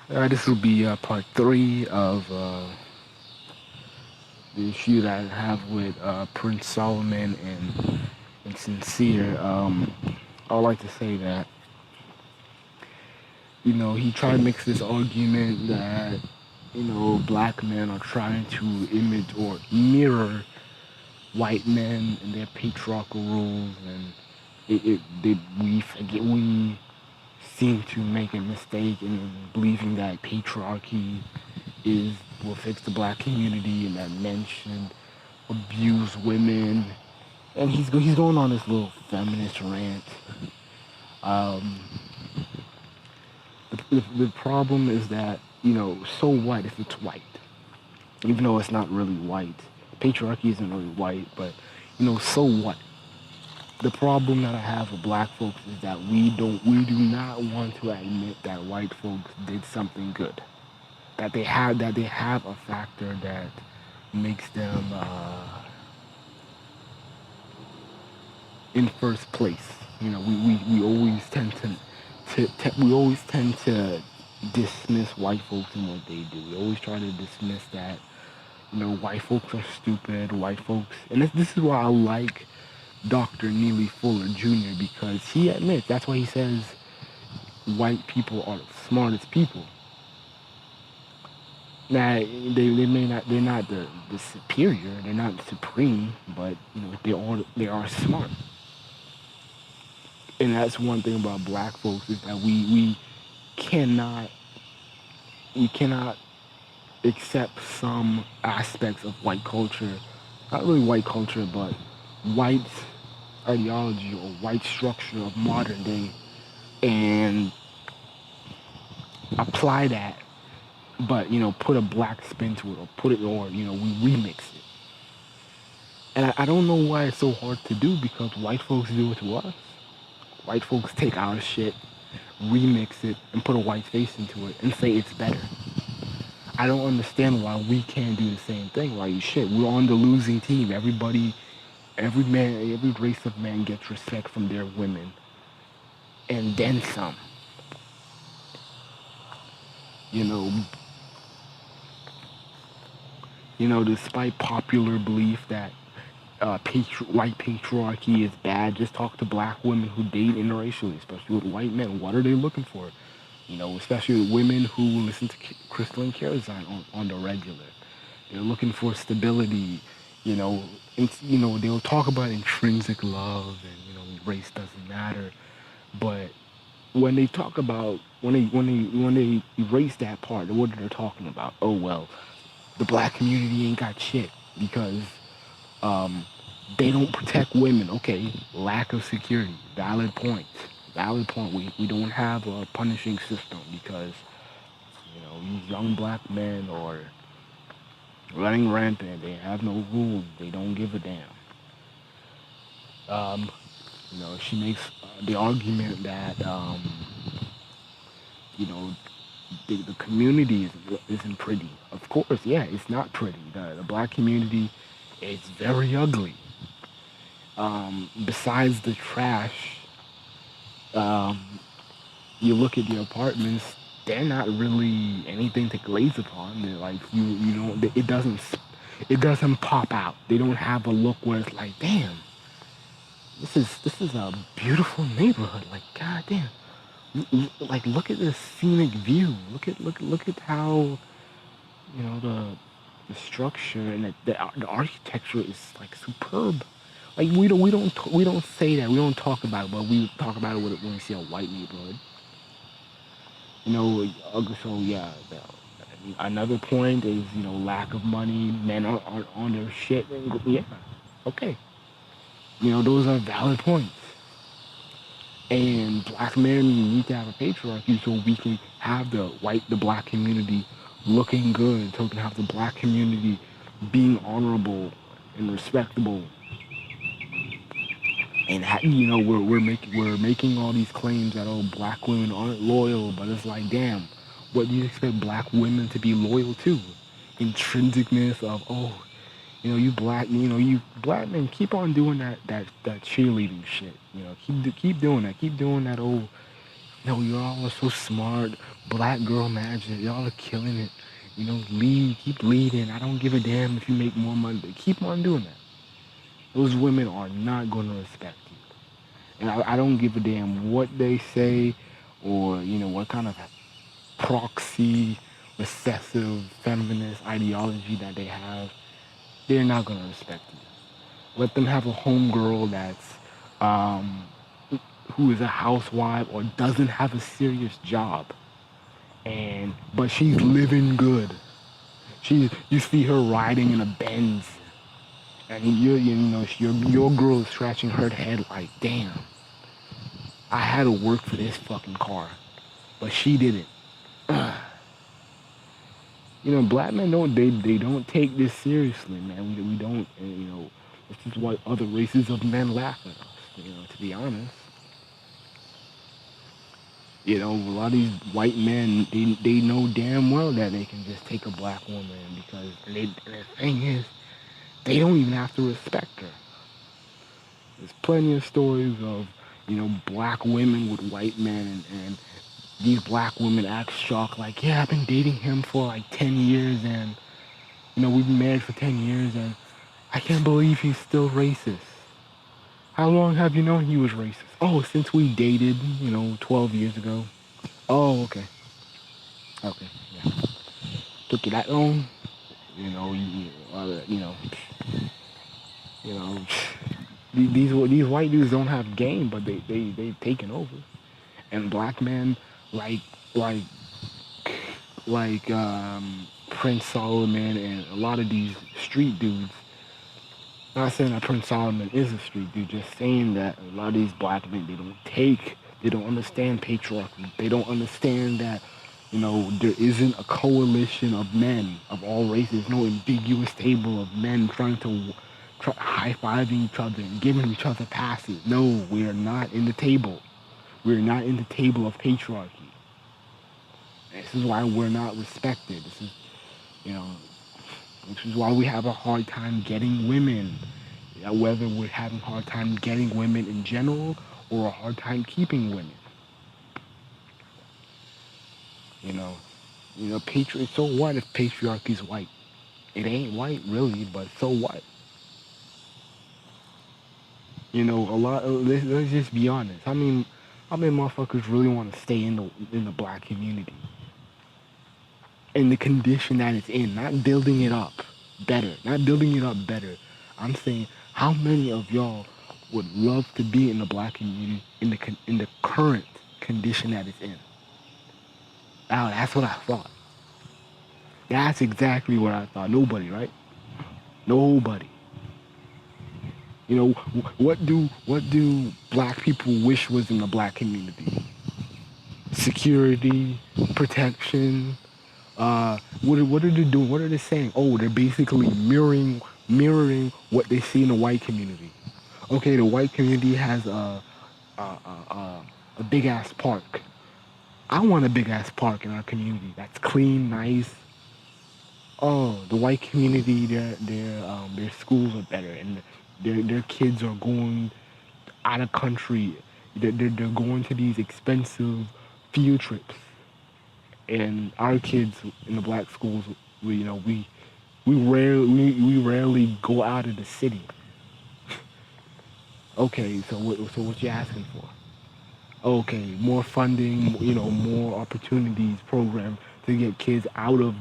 This will be part three of the issue that I have with Prince Solomon and Sincere. I would like to say that he tried to mix this argument that black men are trying to image or mirror white men and their patriarchal rules, and we seem to make a mistake in believing that patriarchy is will fix the black community and that men should abuse women. And he's going on this little feminist rant. Um, the problem is that so what if it's white? Even though it's not really white, patriarchy isn't really white, but so what? The problem that I have with black folks is that we do not want to admit that white folks did something good. That they have a factor that makes them in first place. We always tend we always tend to dismiss white folks and what they do. We always try to dismiss that white folks are stupid. White folks, and this is why I like Dr. Neely Fuller Jr. because he admits that's why he says white people are the smartest people. Now they may not they're not the superior, they're not supreme, but they are smart. And that's one thing about black folks is that cannot we cannot accept some aspects of white culture, not really white culture, but white ideology or white structure of modern day, and apply that, but put a black spin to it, or put it, or we remix it. And I don't know why it's so hard to do because white folks do it to us. White folks take our shit, remix it, and put a white face into it and say it's better. I don't understand why we can't do the same thing. Like, shit, we're on the losing team. Every man, every race of men gets respect from their women, and then some. You know, despite popular belief that white patriarchy is bad, just talk to black women who date interracially, especially with white men. What are they looking for? Especially with women who listen to Crystal and Carazine on the regular. They're looking for stability. You know, they'll talk about intrinsic love and race doesn't matter, but when they talk about when they erase that part, what are they talking about? Oh well, the black community ain't got shit because um, they don't protect women. Okay, lack of security. Valid point. Valid point. We don't have a punishing system because these young black men are running rampant. They have no rules. They don't give a damn. Um, she makes the argument that you know the community isn't pretty. Of course, yeah, it's not pretty. The black community is very ugly. Besides the trash, um, you look at the apartments; they're not really anything to glaze upon. They're like you know, it doesn't pop out. They don't have a look where it's like, damn, this is a beautiful neighborhood. Like, goddamn, like look at this scenic view. Look at how the structure and the architecture is like superb. Like we don't say that, we don't talk about it, but we talk about it when we see a white neighborhood. So yeah. Another point is lack of money. Men aren't on their shit. Yeah, okay. Those are valid points. And black men need to have a patriarchy so we can have the black community looking good, so we can have the black community being honorable and respectable. And we're making all these claims that black women aren't loyal, but it's like, damn, what do you expect black women to be loyal to? Intrinsicness of, you black men keep on doing that cheerleading shit. Keep doing that. Keep doing that old No, y'all are so smart. Black girl magic. Y'all are killing it. Lead, keep leading. I don't give a damn if you make more money. But keep on doing that. Those women are not going to respect you. And I don't give a damn what they say or, what kind of proxy, recessive, feminist ideology that they have. They're not going to respect you. Let them have a homegirl that's um, who is a housewife or doesn't have a serious job, but she's living good. You see her riding in a Benz, and your girl is scratching her head like, damn, I had to work for this fucking car, but she didn't. Black men they don't take this seriously, man. We don't, and, this is why other races of men laugh at us. To be honest. A lot of these white men, they know damn well that they can just take a black woman because, and the thing is, they don't even have to respect her. There's plenty of stories of, black women with white men, and these black women act shocked, like, yeah, I've been dating him for like 10 years, and, we've been married for 10 years, and I can't believe he's still racist. How long have you known he was racist? Oh, since we dated, 12 years ago. Oh, okay. Okay, yeah. Took you that long? You know, you, you know, you know. These white dudes don't have game, but they've taken over. And black men like like Prince Solomon and a lot of these street dudes. Not saying that Prince Solomon is a street dude, just saying that a lot of these black men they don't understand patriarchy. They don't understand that there isn't a coalition of men of all races, no ambiguous table of men trying to high-fiving each other and giving each other passes. No, we are not in the table. We're not in the table of patriarchy. This is why we're not respected. You know, this is why we have a hard time getting women. Whether we're having a hard time getting women in general or a hard time keeping women. You know, so what if patriarchy is white? It ain't white really, but so what? A lot. Let's just be honest. How many motherfuckers really want to stay in the black community? In the condition that it's in, not building it up better, not building it up better. I'm saying, how many of y'all would love to be in the black community in the current condition that it's in? Now, that's what I thought. That's exactly what I thought. Nobody, right? Nobody. What do black people wish was in the black community? Security, protection. What are they doing? What are they saying? Oh, they're basically mirroring what they see in the white community. Okay, the white community has a big ass park. I want a big ass park in our community that's clean, nice. Oh, the white community, their schools are better, and their kids are going out of country. They're going to these expensive field trips, and our kids in the black schools, we rarely go out of the city. Okay, so what you asking for? Okay, more funding, more opportunities program to get kids out of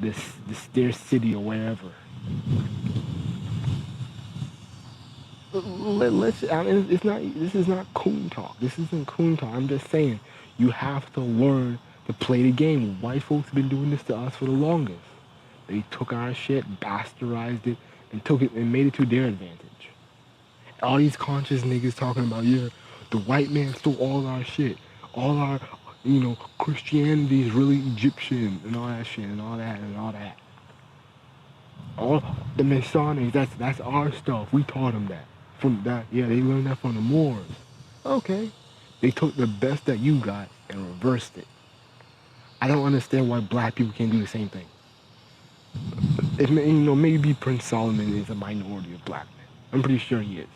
this their city or wherever. I mean, it's not. This is not coon talk. This isn't coon talk. I'm just saying, you have to learn to play the game. White folks have been doing this to us for the longest. They took our shit, bastardized it, and took it and made it to their advantage. All these conscious niggas talking about, yeah, the white man stole all our shit, all our, Christianity is really Egyptian and all that shit and all that and all that. All the Masonics, that's our stuff. We taught them that. From that, yeah, they learned that from the Moors. Okay. They took the best that you got and reversed it. I don't understand why black people can't do the same thing. Maybe Prince Solomon is a minority of black men. I'm pretty sure he is.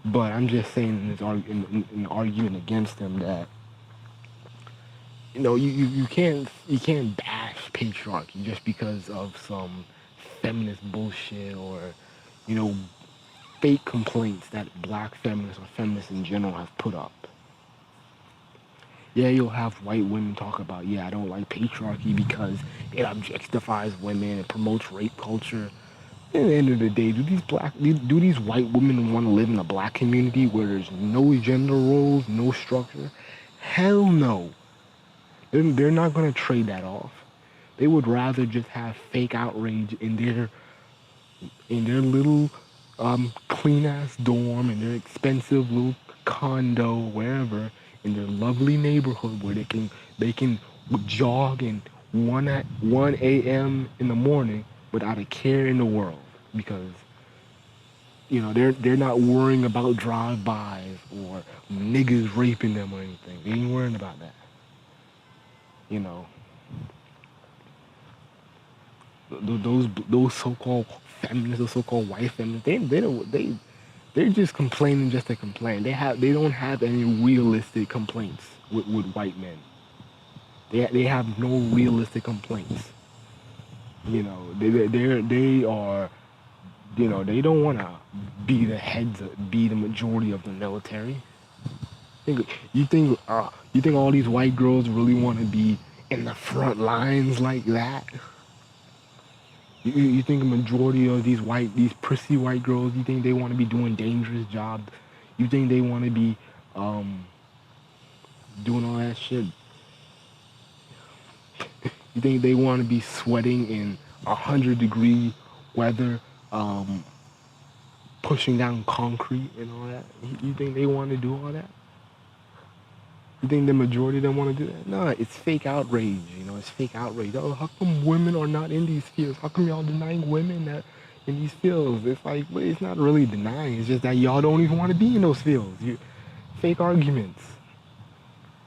But I'm just saying in arguing against him that you can't bash patriarchy just because of some feminist bullshit or you know fake complaints that black feminists or feminists in general have put up. Yeah, you'll have white women talk about, yeah, I don't like patriarchy because it objectifies women and promotes rape culture. At the end of the day, do these white women want to live in a black community where there's no gender roles, no structure? Hell no. They're not gonna trade that off. They would rather just have fake outrage in their little clean ass dorm in their expensive little condo wherever in their lovely neighborhood where they can jog in 1 a.m. in the morning without a care in the world because they're not worrying about drive-bys or niggas raping them or anything. They ain't worrying about that. You know, those so-called feminists, those so-called white feminists, they're just complaining just to complain. They don't have any realistic complaints with white men. They have no realistic complaints. They are they don't want to be the majority of the military. You think all these white girls really want to be in the front lines like that? You think a majority of these prissy white girls, you think they want to be doing dangerous jobs? You think they want to be um, doing all that shit? You think they want to be sweating in 100-degree weather, um, pushing down concrete and all that? You think they want to do all that? You think the majority of them want to do that? No, it's fake outrage. It's fake outrage. Oh, how come women are not in these fields? How come y'all denying women that in these fields? It's like, well, it's not really denying. It's just that y'all don't even want to be in those fields. Fake arguments.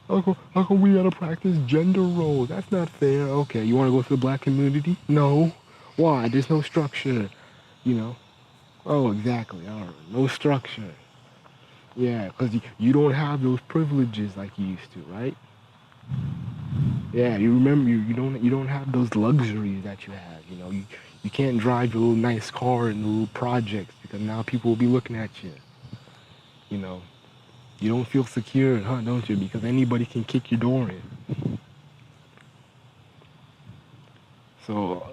How come we gotta practice gender roles? That's not fair. Okay, you want to go to the black community? No. Why? There's no structure. You know. Oh, exactly. All right. No structure. Yeah, because you don't have those privileges like you used to, right? Yeah, you remember you don't have those luxuries that you had. You can't drive your little nice car in the little projects because now people will be looking at you. You know, you don't feel secure, huh? Don't you? Because anybody can kick your door in. So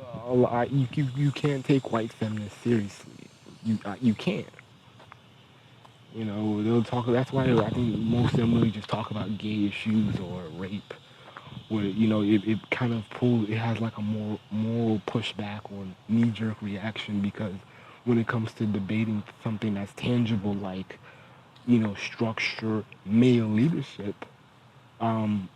you can't take white feminists seriously. You can't. They'll talk. That's why I think most of them really just talk about gay issues or rape where it kind of it has like a more moral pushback or knee-jerk reaction because when it comes to debating something that's tangible like structure, male leadership,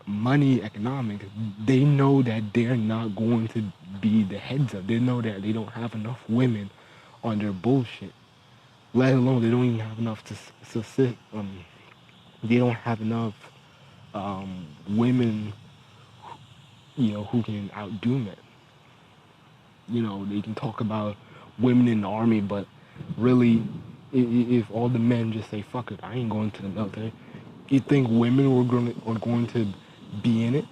money, economics, they know that they're not going to be the heads up. They know that they don't have enough women on their bullshit, let alone they don't even have enough to sit they don't have enough women who can outdo men. They can talk about women in the army, but really, if all the men just say, fuck it, I ain't going to the military, you think women are going to be in it?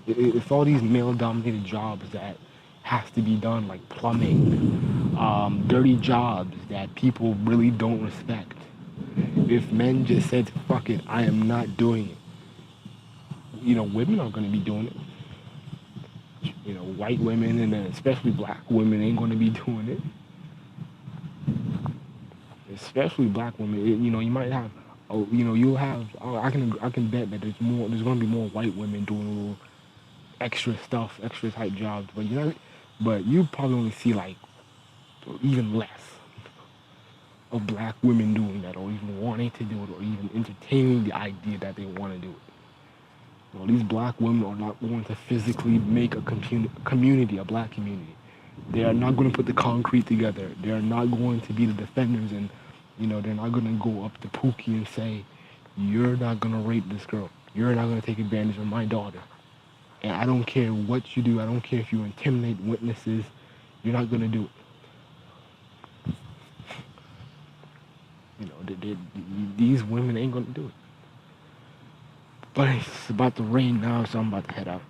If all these male-dominated jobs that has to be done, like plumbing, dirty jobs that people really don't respect, if men just said, fuck it, I am not doing it, women are going to be doing it. White women and then especially black women ain't going to be doing it. Especially black women. You might have, you'll have. I can bet that there's more. There's going to be more white women doing a little extra stuff, extra type jobs. But you probably only see like even less of black women doing that, or even wanting to do it, or even entertaining the idea that they want to do it. These black women are not going to physically make a community, a black community. They are not going to put the concrete together. They are not going to be the defenders, and they're not going to go up to Pookie and say, "You're not going to rape this girl. You're not going to take advantage of my daughter." And I don't care what you do. I don't care if you intimidate witnesses. You're not going to do it. These women ain't going to do it. But it's about to rain now, so I'm about to head out.